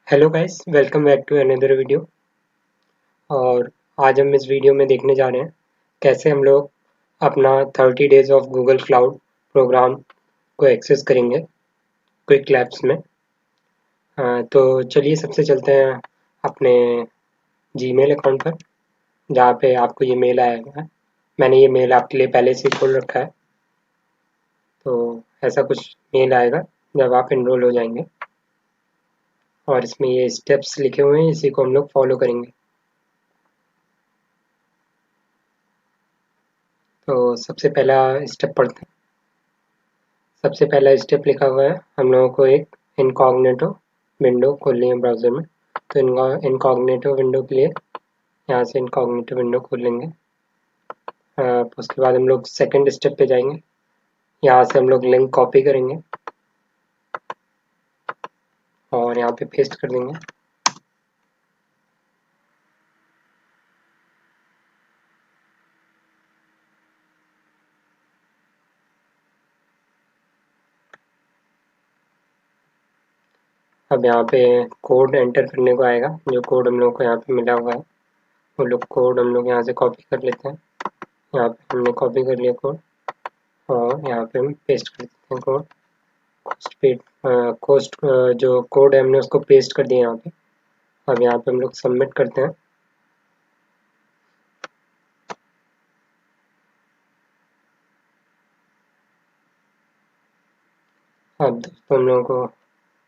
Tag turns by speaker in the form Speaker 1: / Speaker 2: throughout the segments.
Speaker 1: Hello guys, welcome back to another video. और आज हम इस वीडियो में देखने जा रहे हैं कैसे हम लोग अपना 30 days of Google Cloud program को एक्सेस करेंगे क्विक लैब्स में। तो चलिए सबसे चलते हैं अपने जीमेल अकाउंट पर, जहाँ पे आपको ये मेल आएगा। मैंने ये मेल आपके लिए पहले से ही खोल रखा है। तो ऐसा कुछ मेल आएगा जब आप इनरोल हो जाएंगे, और इसमें ये स्टेप्स लिखे हुए हैं, इसी को हम लोग फॉलो करेंगे। तो सबसे पहला स्टेप पढ़ते हैं। सबसे पहला स्टेप लिखा हुआ है, हम लोगों को एक इनकॉग्निटो विंडो खोलनी है ब्राउज़र में। तो इनकॉग्निटो विंडो के लिए यहाँ से इनकॉग्निटो विंडो खोल लेंगे। उसके बाद हम लोग सेकंड स्टेप पे जाएंगे। यहाँ से हम लोग लिंक कॉपी करेंगे और यहाँ पे पेस्ट कर देंगे। अब यहाँ पे कोड एंटर करने को आएगा, जो कोड हम लोग को यहाँ पे मिला हुआ है वो लोग कोड हम लोग यहाँ से कॉपी कर लेते हैं। यहाँ पे हमने कॉपी कर लिया कोड, और यहाँ पे हम पेस्ट कर देते हैं कोड। कोस्ट जो कोड है हमने उसको पेस्ट कर दिया यहाँ पे। अब यहाँ पे हम लोग सबमिट करते हैं। अब दोस्तों हम लोगों को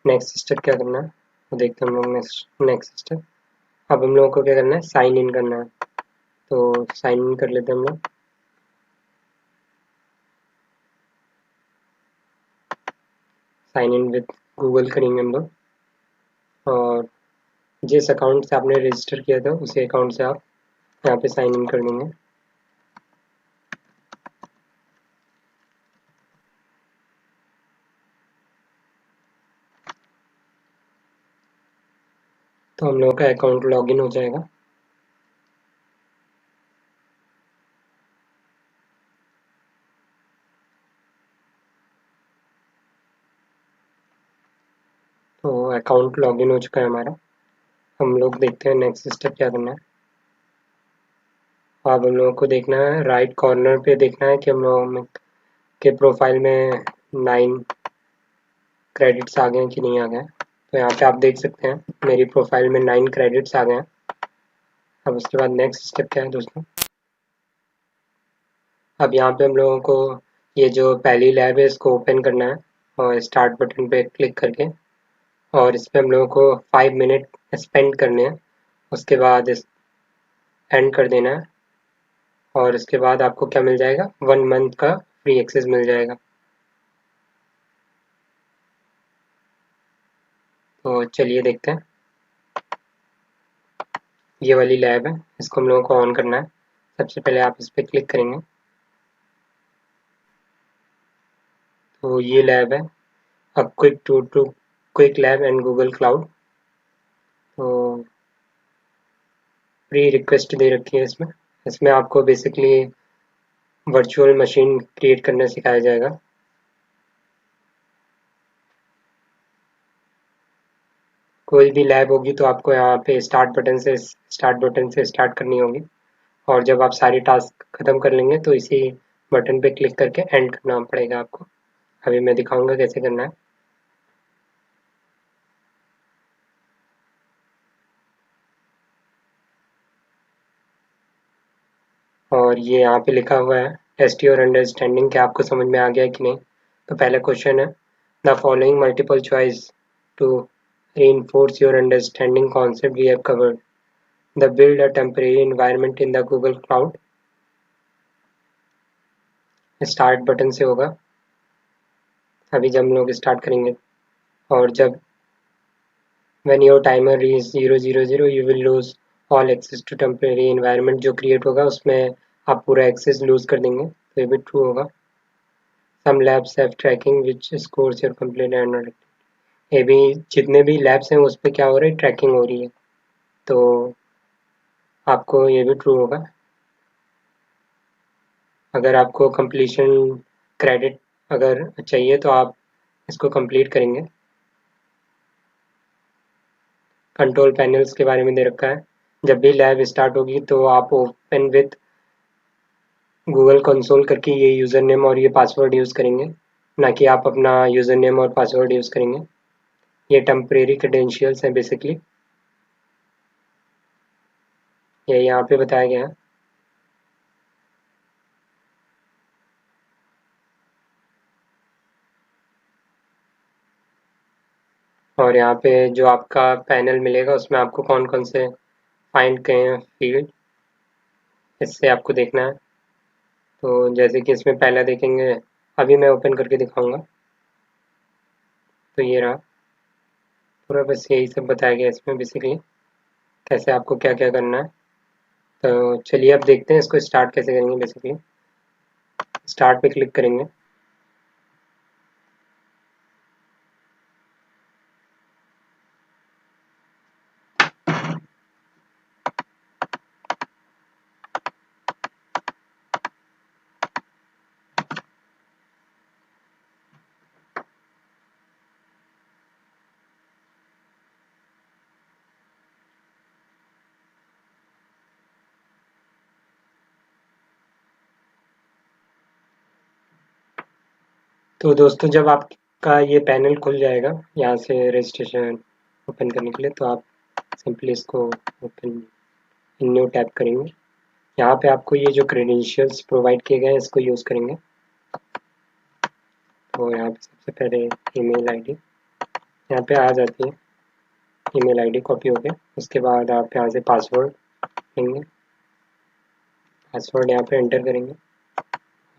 Speaker 1: नेक्स्ट स्टेप क्या करना है वो देखते हैं हम लोग। नेक्स्ट स्टेप, अब हम लोगों को क्या करना है, साइन इन करना है। तो साइन इन कर लेते हैं हम लोग। साइन इन विद गूगल करेंगे हम लोग, और जिस अकाउंट से आपने रजिस्टर किया था उसी अकाउंट से आप यहाँ पे साइन इन कर देंगे। तो हम लोगों का अकाउंट लॉगिन हो जाएगा। तो अकाउंट लॉगिन हो चुका है हमारा। हम लोग देखते हैं नेक्स्ट स्टेप क्या करना है। अब हम लोगों को देखना है, राइट कॉर्नर पे देखना है कि हम लोगों के प्रोफाइल में 9 क्रेडिट्स आ गए हैं कि नहीं आ गए हैं। तो यहाँ पे आप देख सकते हैं मेरी प्रोफाइल में 9 क्रेडिट्स आ गए हैं। अब उसके बाद नेक्स्ट स्टेप क्या है दोस्तों, अब यहाँ पे हम लोगों को ये जो पहली लैब है इसको ओपन करना है, और स्टार्ट बटन पे क्लिक करके, और इस पे हम लोगों को 5 मिनट स्पेंड करने हैं। उसके बाद इस एंड कर देना है, और उसके बाद आपको क्या मिल जाएगा, 1 मंथ का फ्री एक्सेस मिल जाएगा। तो चलिए देखते हैं। ये वाली लैब है, इसको हम लोगों को ऑन करना है। सबसे पहले आप इस पर क्लिक करेंगे। तो ये लैब है, अब quick lab and Google cloud. तो प्री रिक्वेस्ट दे रखी है इसमें। इसमें आपको बेसिकली वर्चुअल मशीन क्रिएट करना सिखाया जाएगा। कोई भी लैब होगी तो आपको यहाँ पे स्टार्ट बटन से स्टार्ट करनी होगी, और जब आप सारे टास्क खत्म कर लेंगे तो इसी बटन पे क्लिक करके एंड करना पड़ेगा आपको। अभी मैं दिखाऊंगा कैसे करना है। और ये यहाँ पे लिखा हुआ है टेस्ट योर अंडरस्टैंडिंग, क्या आपको समझ में आ गया है कि नहीं। तो पहला क्वेश्चन है, the following multiple choice to reinforce your understanding concept we have covered. The build a temporary environment in the Google Cloud. Start button से होगा अभी जब हम लोग स्टार्ट करेंगे, और जब when your timer is 000 you will lose all access to temporary environment। जो क्रिएट होगा उसमें आप पूरा एक्सेस लूज कर देंगे, तो ये भी ट्रू होगा। some labs have tracking which scores your complete annual। ये भी जितने भी लैब्स हैं उस पर क्या हो रहा है, ट्रैकिंग हो रही है। तो आपको ये भी ट्रू होगा। अगर आपको कंप्लीशन क्रेडिट अगर चाहिए तो आप इसको कंप्लीट करेंगे। कंट्रोल पैनल्स के बारे में दे रखा है। जब भी लैब स्टार्ट होगी तो आप ओपन विथ गूगल कंसोल करके ये यूज़र नेम और ये पासवर्ड यूज़ करेंगे, ना कि आप अपना यूज़र नेम और पासवर्ड यूज़ करेंगे। ये टेम्परेरी क्रेडेंशियल्स हैं बेसिकली, ये यहाँ पे बताया गया है। और यहाँ पे जो आपका पैनल मिलेगा उसमें आपको कौन कौन से फाइंड किए हैं फील्ड, इससे आपको देखना है। तो जैसे कि इसमें पहला देखेंगे, अभी मैं ओपन करके दिखाऊंगा। तो ये रहा पूरा, बस यही सब बताया गया इसमें बेसिकली, कैसे आपको क्या क्या करना है। तो चलिए अब देखते हैं इसको स्टार्ट कैसे करेंगे। बेसिकली स्टार्ट पे क्लिक करेंगे। तो दोस्तों जब आपका ये पैनल खुल जाएगा यहाँ से रजिस्ट्रेशन ओपन करने के लिए, तो आप सिंपली इसको ओपन न्यू टैप करेंगे। यहाँ पे आपको ये जो क्रेडेंशियल्स प्रोवाइड किए गए हैं इसको यूज़ करेंगे। तो यहाँ पे सबसे पहले ईमेल आईडी यहाँ पे आ जाती है, ईमेल आईडी कॉपी हो गया। उसके बाद आप यहाँ से पासवर्ड लेंगे, पासवर्ड यहाँ पे एंटर करेंगे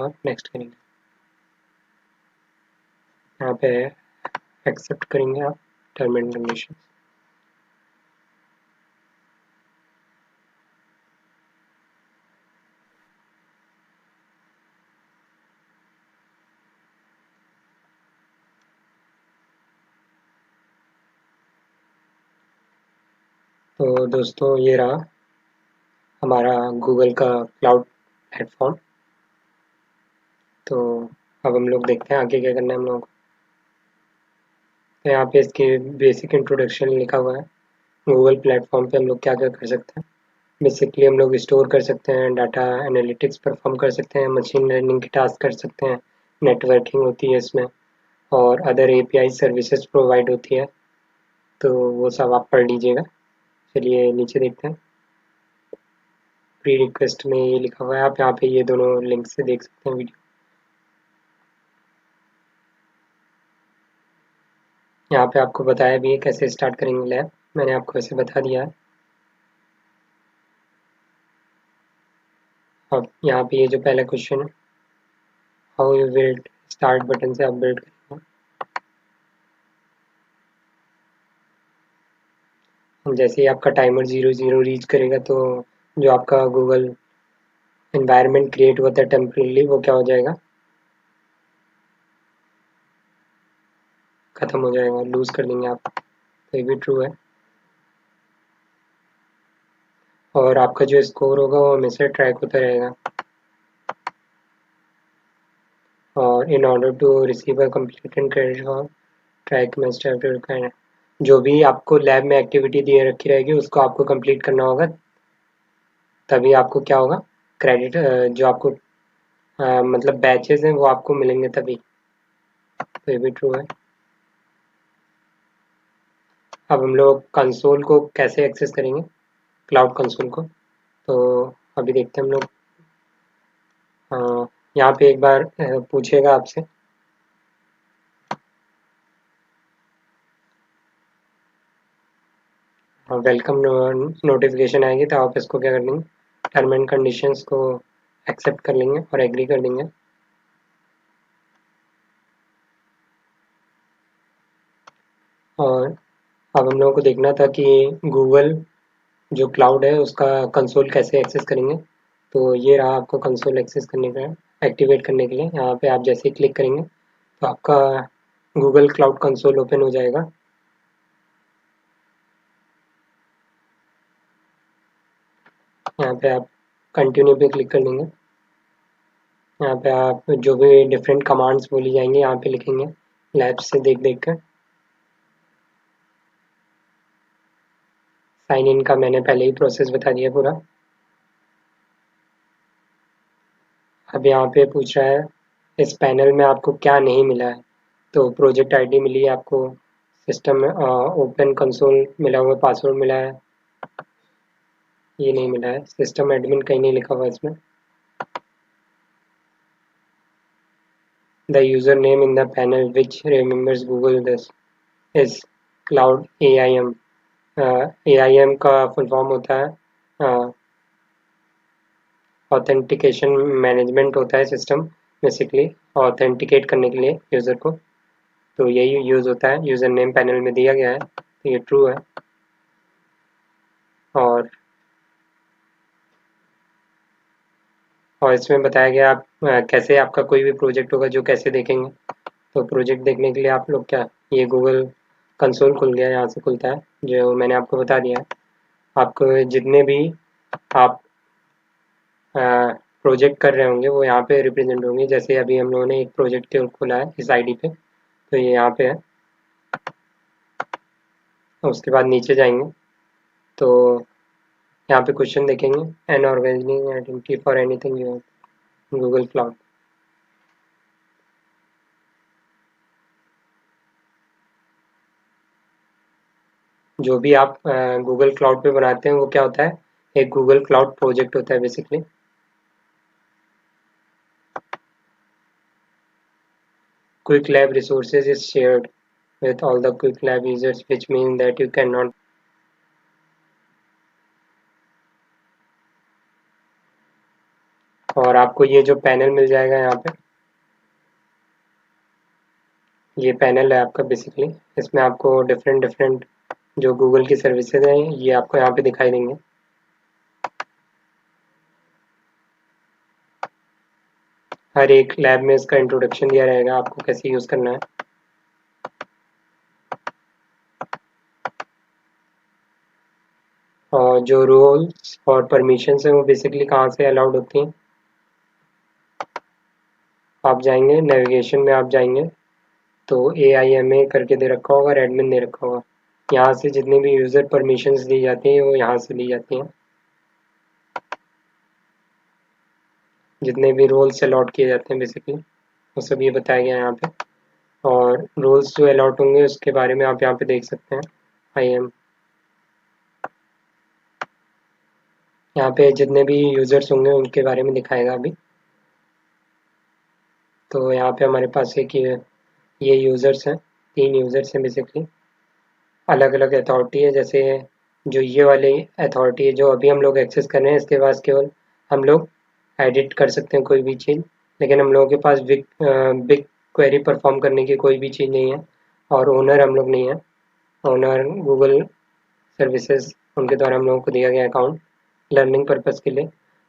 Speaker 1: और नेक्स्ट करेंगे। यहाँ पे एक्सेप्ट करेंगे आप टर्म एंड कंडीशन। तो दोस्तों ये रहा हमारा गूगल का क्लाउड प्लेटफॉर्म। तो अब हम लोग देखते हैं आगे क्या करना है हम लोगों को। तो यहाँ पे इसकी बेसिक इंट्रोडक्शन लिखा हुआ है। गूगल प्लेटफॉर्म पे हम लोग क्या क्या कर सकते हैं। बेसिकली हम लोग स्टोर कर सकते हैं डाटा, एनालिटिक्स परफॉर्म कर सकते हैं, मशीन लर्निंग के टास्क कर सकते हैं, नेटवर्किंग होती है इसमें, और अदर एपीआई सर्विसेज प्रोवाइड होती है। तो वो सब आप पढ़ लीजिएगा। चलिए नीचे देखते हैं। प्री रिक्वेस्ट में ये लिखा हुआ है, आप यहाँ पे ये दोनों लिंक से देख सकते हैं वीडियो। यहाँ पे आपको बताया भी है कैसे स्टार्ट करेंगे लैब, मैंने आपको वैसे बता दिया है। अब यहाँ पे ये जो पहला क्वेश्चन है, how you build, start button से आप बिल्ड करेंगे। जैसे ही आपका टाइमर 00 रीच करेगा तो जो आपका गूगल एनवायरनमेंट क्रिएट हुआ था टेम्परेली वो क्या हो जाएगा, ख़त्म हो जाएगा, लूज़ कर देंगे आप। तो ये भी ट्रू है। और आपका जो स्कोर होगा वो हमेशा ट्रैक होता रहेगा। और in order to receive a complete and credit for track must have to require, जो भी आपको लैब में एक्टिविटी दी रखी रहेगी उसको आपको कंप्लीट करना होगा, तभी आपको क्या होगा, क्रेडिट जो आपको मतलब बैचेस हैं वो आपको मिलेंगे तभी। तो ये भी ट्रू है। अब हम लोग कंसोल को कैसे एक्सेस करेंगे, क्लाउड कंसोल को। तो अभी देखते हैं हम लोग। यहाँ पे एक बार पूछेगा आपसे, वेलकम नोटिफिकेशन आएगी तो आप इसको क्या कर देंगे, टर्म एंड कंडीशंस को एक्सेप्ट कर लेंगे और एग्री कर देंगे। और अब हम लोगों को देखना था कि गूगल जो क्लाउड है उसका कंसोल कैसे एक्सेस करेंगे। तो ये रहा आपको कंसोल एक्सेस करने का, एक्टिवेट करने के लिए यहाँ पे आप जैसे ही क्लिक करेंगे तो आपका गूगल क्लाउड कंसोल ओपन हो जाएगा। यहाँ पे आप कंटिन्यू पे क्लिक कर देंगे। यहाँ पे आप जो भी डिफरेंट कमांड्स बोली जाएंगी यहाँ पे लिखेंगे लैब से देख देख कर। साइन इन का मैंने पहले ही प्रोसेस बता दिया पूरा। अब यहाँ पे पूछ रहा है इस पैनल में आपको क्या नहीं मिला है, तो प्रोजेक्ट आईडी मिली है आपको, सिस्टम में ओपन कंसोल मिला हुआ, पासवर्ड मिला है, ये नहीं मिला है, सिस्टम एडमिन कहीं नहीं लिखा हुआ इसमें। The user name in the panel which remembers Google this is cloud AIM। AIM का फुल फॉर्म होता है ऑथेंटिकेशन मैनेजमेंट होता है सिस्टम, बेसिकली ऑथेंटिकेट करने के लिए यूज़र को, तो यही यूज़ होता है। यूज़र नेम पैनल में दिया गया है तो ये ट्रू है। और इसमें बताया गया आप कैसे आपका कोई भी प्रोजेक्ट होगा जो कैसे देखेंगे। तो प्रोजेक्ट देखने के लिए आप लोग क्या, ये गूगल कंसोल खुल गया, यहाँ से खुलता है जो मैंने आपको बता दिया है। आपको जितने भी आप प्रोजेक्ट कर रहे होंगे वो यहाँ पे रिप्रेजेंट होंगे। जैसे अभी हम लोगों ने एक प्रोजेक्ट खोला है इस आईडी पे, तो ये यहाँ पे है। उसके बाद नीचे जाएंगे तो यहाँ पे क्वेश्चन देखेंगे, an organizing identity for anything you Google Cloud. जो भी आप गूगल क्लाउड पे बनाते हैं वो क्या होता है, एक गूगल क्लाउड प्रोजेक्ट होता है basically. Quick lab resources is shared with all the quick lab users, which means that you cannot। और आपको ये जो पैनल मिल जाएगा यहाँ पे, ये पैनल है आपका बेसिकली। इसमें आपको डिफरेंट डिफरेंट जो गूगल की सर्विसेज हैं ये आपको यहाँ पे दिखाई देंगे। हर एक लैब में इसका इंट्रोडक्शन दिया रहेगा आपको कैसे यूज़ करना है। और जो रोल्स और परमिशंस हैं वो बेसिकली कहाँ से अलाउड होती हैं, आप जाएंगे नेविगेशन में, आप जाएंगे तो AIMA करके दे रखा होगा और एडमिन दे रखा होगा। यहाँ से जितनी भी यूज़र परमिशंस दी जाती हैं वो यहाँ से ली जाती हैं। जितने भी रोल्स अलॉट किए जाते हैं बेसिकली वो सब ये बताया गया है यहाँ पे। और रोल्स जो अलॉट होंगे उसके बारे में आप यहाँ पे देख सकते हैं। IM यहाँ पे जितने भी यूज़र्स होंगे उनके बारे में दिखाएगा अभी। तो यहाँ पे हमारे पास एक ये यूज़र्स हैं, 3 यूज़र्स हैं बेसिकली। अलग अलग अथॉरिटी है, जैसे जो ये वाली अथॉरिटी है जो अभी हम लोग एक्सेस कर रहे हैं, इसके पास केवल हम लोग एडिट कर सकते हैं कोई भी चीज़, लेकिन हम लोगों के पास बिग क्वेरी परफॉर्म करने की कोई भी चीज़ नहीं है। और ओनर हम लोग नहीं है, ओनर गूगल सर्विसेज उनके द्वारा हम लोगों को दिया गया अकाउंट लर्निंग पर्पज़ के लिए।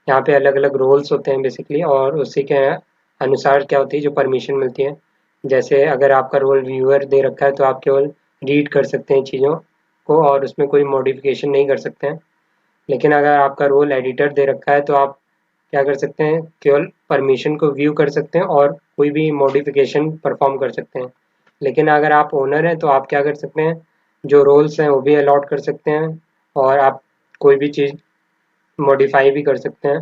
Speaker 1: यहाँ पे अलग अलग रोल्स होते हैं बेसिकली, और उसी के अनुसार क्या होती है जो परमिशन मिलती है। जैसे अगर आपका रोल व्यूअर दे रखा है तो आप केवल रीड कर सकते हैं चीज़ों को और उसमें कोई मॉडिफिकेशन नहीं कर सकते हैं। लेकिन अगर आपका रोल एडिटर दे रखा है तो आप क्या कर सकते हैं, केवल परमिशन को व्यू कर सकते हैं और कोई भी मॉडिफिकेशन परफॉर्म कर सकते हैं। लेकिन अगर आप ओनर हैं तो आप क्या कर सकते हैं, जो रोल्स हैं वो भी अलॉट कर सकते हैं और आप कोई भी चीज़ मॉडिफाई भी कर सकते हैं।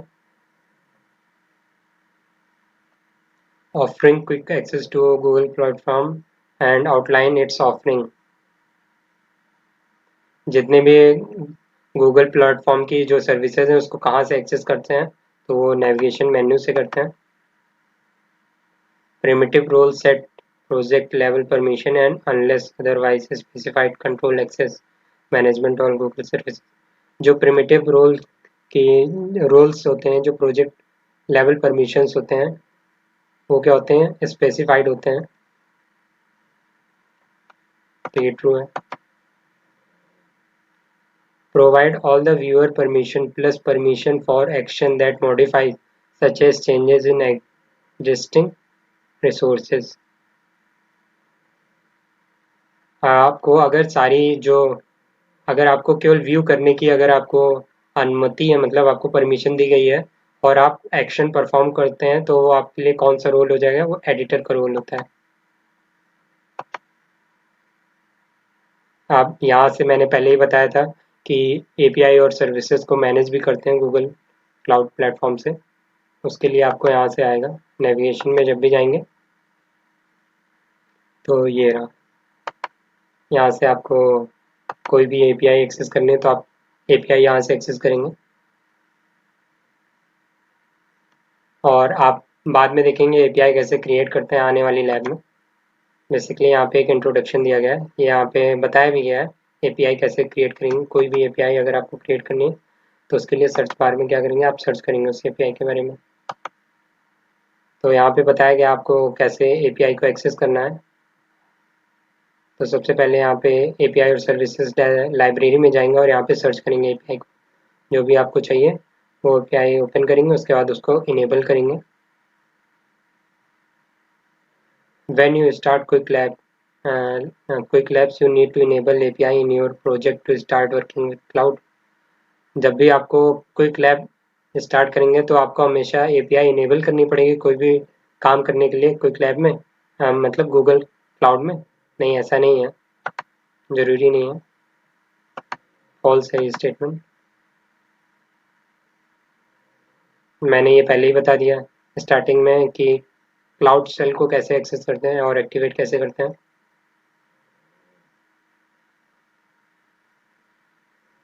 Speaker 1: Offering quick access to Google platform and outline its offering. जितने भी गूगल प्लेटफॉर्म की जो सर्विसेज हैं उसको कहाँ से एक्सेस करते हैं, तो वो नेविगेशन मेन्यू से करते हैं। Primitive role set project level permission and unless otherwise specified control access management और गूगल सर्विस। जो प्रिमिटिव रोल की रोल्स होते हैं, जो प्रोजेक्ट लेवल परमिशंस होते हैं, वो क्या होते हैं, स्पेसिफाइड होते हैं। तो ये ट्रू है। Provide all the viewer permission plus permission for action that modifies such as changes in existing resources। आपको अगर सारी जो, अगर आपको केवल व्यू करने की अगर आपको अनुमति है, मतलब आपको परमिशन दी गई है और आप एक्शन परफॉर्म करते हैं, तो वो आपके लिए कौन सा रोल हो जाएगा, वो एडिटर का रोल होता है। आप यहाँ से मैंने पहले ही बताया था कि एपीआई और सर्विसेज को मैनेज भी करते हैं गूगल क्लाउड प्लेटफॉर्म से। उसके लिए आपको यहाँ से आएगा नेविगेशन में, जब भी जाएंगे तो ये रहा, यहाँ से आपको कोई भी एपीआई एक्सेस करनी है तो आप एपीआई यहाँ से एक्सेस करेंगे। और आप बाद में देखेंगे एपीआई कैसे क्रिएट करते हैं आने वाली लैब में। बेसिकली यहाँ पे एक इंट्रोडक्शन दिया गया है, यहाँ पे बताया भी गया है एपीआई कैसे क्रिएट करेंगे। कोई भी एपीआई अगर आपको क्रिएट करनी है तो उसके लिए सर्च बार में क्या करेंगे, आप सर्च करेंगे उस एपीआई के बारे में। तो यहाँ पे बताया गया आपको कैसे एपीआई को एक्सेस करना है। तो सबसे पहले यहाँ पे एपीआई और सर्विसेज लाइब्रेरी में जाएंगे और यहाँ पे सर्च करेंगे एपीआई को, जो भी आपको चाहिए वो एपीआई ओपन करेंगे, उसके बाद उसको इनेबल करेंगे। When you start Quick Labs, you need to enable API in your project to start working with cloud. जब भी आपको क्विक लैब स्टार्ट करेंगे तो आपको हमेशा एपीआई इनेबल करनी पड़ेगी कोई भी काम करने के लिए क्विक लैब में, मतलब गूगल क्लाउड में। नहीं, ऐसा नहीं है, ज़रूरी नहीं है, फॉल्स है ये स्टेटमेंट। मैंने ये पहले ही बता दिया स्टार्टिंग में कि क्लाउड शेल को कैसे एक्सेस करते हैं और एक्टिवेट कैसे करते हैं।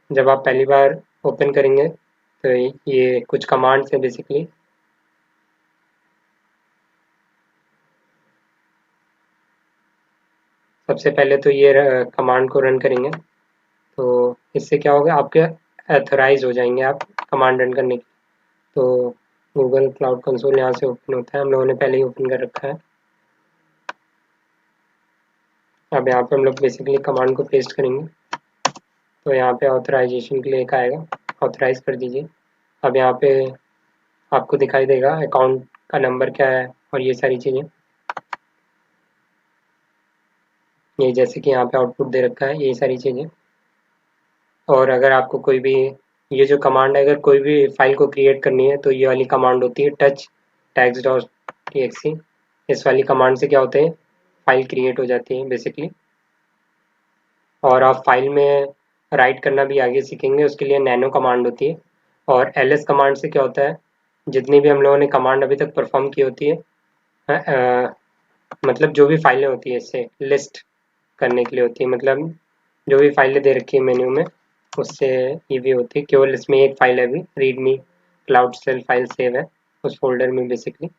Speaker 1: जब आप पहली बार ओपन करेंगे तो ये कुछ कमांड्स हैं बेसिकली। सबसे पहले तो ये कमांड को रन करेंगे, तो इससे क्या होगा, आपके ऑथराइज हो जाएंगे आप कमांड रन करने की। तो गूगल क्लाउड कंसोल यहाँ से ओपन होता है, हम लोगों ने पहले ही ओपन कर रखा है। अब यहाँ पे हम लोग बेसिकली कमांड को पेस्ट करेंगे, तो यहाँ पे ऑथराइजेशन के लिए एक आएगा, ऑथराइज कर दीजिए। अब यहाँ पे आपको दिखाई देगा अकाउंट का नंबर क्या है और ये सारी चीज़ें, ये जैसे कि यहाँ पे आउटपुट दे रखा है, ये सारी चीज़ें। और अगर आपको कोई भी ये जो कमांड है, अगर कोई भी फाइल को क्रिएट करनी है तो ये वाली कमांड होती है टच टैग्स डॉट टीएक्सी। इस वाली कमांड से क्या होते हैं, फाइल क्रिएट हो जाती है बेसिकली। और आप फाइल में राइट करना भी आगे सीखेंगे, उसके लिए नैनो कमांड होती है। और एलएस कमांड से क्या होता है, जितनी भी हम लोगों ने कमांड अभी तक परफॉर्म की होती है, मतलब जो भी फाइलें होती है इससे लिस्ट करने के लिए होती है, मतलब जो भी फाइलें दे रखी है मेन्यू में उससे ये भी होती है। केवल इसमें एक फाइल है अभी, readme cloud shell file save है उस फोल्डर में बेसिकली।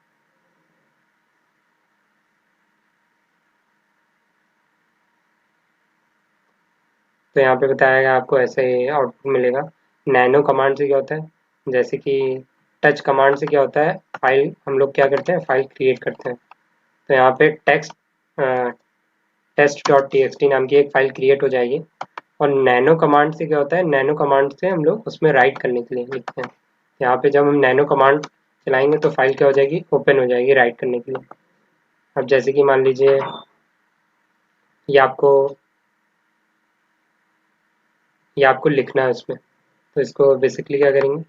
Speaker 1: तो यहाँ पे बताया गया आपको ऐसे ही आउटपुट मिलेगा। नैनो कमांड से क्या होता है, जैसे कि टच कमांड से क्या होता है, फाइल हम लोग क्या करते हैं, फाइल क्रिएट करते हैं। तो यहाँ पे test dot T X T नाम की एक फाइल क्रिएट हो जाएगी। और नैनो कमांड से क्या होता है, नैनो कमांड से हम लोग उसमें राइट करने के लिए लिखते हैं। यहाँ पे जब हम नैनो कमांड चलाएंगे तो फाइल क्या हो जाएगी, ओपन हो जाएगी राइट करने के लिए। अब जैसे कि मान लीजिए ये आपको ये आपको लिखना है उसमें, तो इसको बेसिकली क्या करेंगे,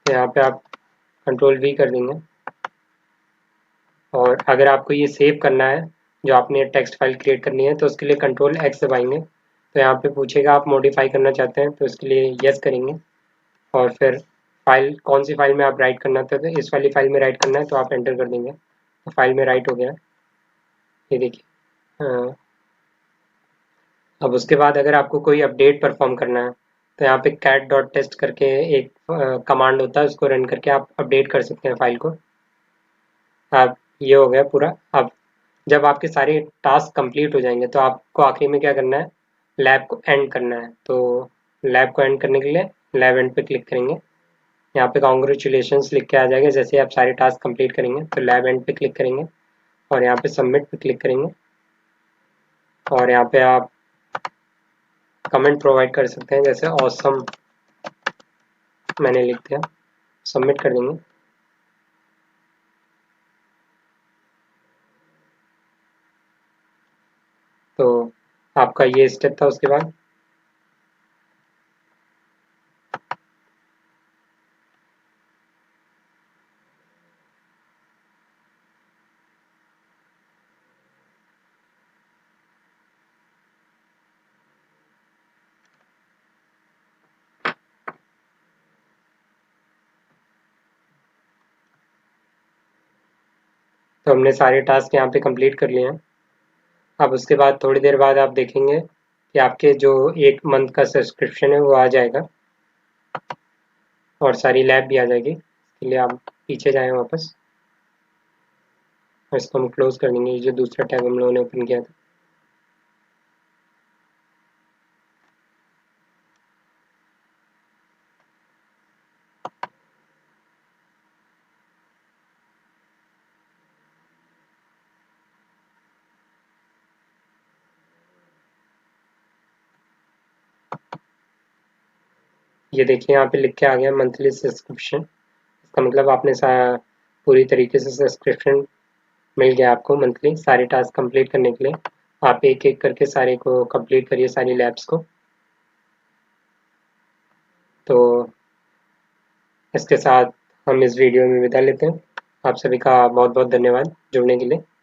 Speaker 1: तो यहाँ पे आप कंट्रोल वी कर देंगे। और अगर आपको ये सेव करना है, जो आपने टेक्स्ट फाइल क्रिएट करनी है, तो उसके लिए कंट्रोल एक्स दबाएंगे। तो यहाँ पे पूछेगा आप मॉडिफाई करना चाहते हैं, तो इसके लिए यस करेंगे। और फिर फाइल कौन सी फाइल में आप राइट करना चाहते हैं, इस वाली फाइल में राइट करना है तो आप एंटर कर देंगे, तो फाइल में राइट हो गया। ये देखिए। अब उसके बाद अगर आपको कोई अपडेट परफॉर्म करना है तो यहाँ पे कैट डॉट टेस्ट करके एक कमांड होता है, उसको रन करके आप अपडेट कर सकते हैं फाइल को। अब ये हो गया पूरा। अब जब आपके सारे टास्क कंप्लीट हो जाएंगे तो आपको आखिरी में क्या करना है, लैब को एंड करना है। तो लैब को एंड करने के लिए लैब एंड पे क्लिक करेंगे। यहाँ पे कॉन्ग्रेचुलेशंस लिख के आ जाएगा जैसे आप सारे टास्क कंप्लीट करेंगे। तो लैब एंड पे क्लिक करेंगे और यहाँ पे सबमिट पे क्लिक करेंगे। और यहाँ पे आप कमेंट प्रोवाइड कर सकते हैं, जैसे ऑसम मैंने लिख दिया, सबमिट कर देंगे। तो आपका ये स्टेप था। उसके बाद तो हमने सारे टास्क यहाँ पे कंप्लीट कर लिए हैं। अब उसके बाद थोड़ी देर बाद आप देखेंगे कि आपके जो 1 मंथ का सब्सक्रिप्शन है वो आ जाएगा और सारी लैब भी आ जाएगी। इसके लिए आप पीछे जाएँ वापस और इसको हम क्लोज कर देंगे। ये जो दूसरा टैब हम लोगों ने ओपन किया था। ये देखिए यहाँ पे लिख के आ गया मंथली सब्सक्रिप्शन। इसका मतलब आपने पूरी तरीके से सब्सक्रिप्शन मिल गया आपको मंथली सारे टास्क कंप्लीट करने के लिए। आप एक एक करके सारे को कंप्लीट करिए, सारी लैब्स को। तो इसके साथ हम इस वीडियो में विदा लेते हैं। आप सभी का बहुत बहुत धन्यवाद जुड़ने के लिए।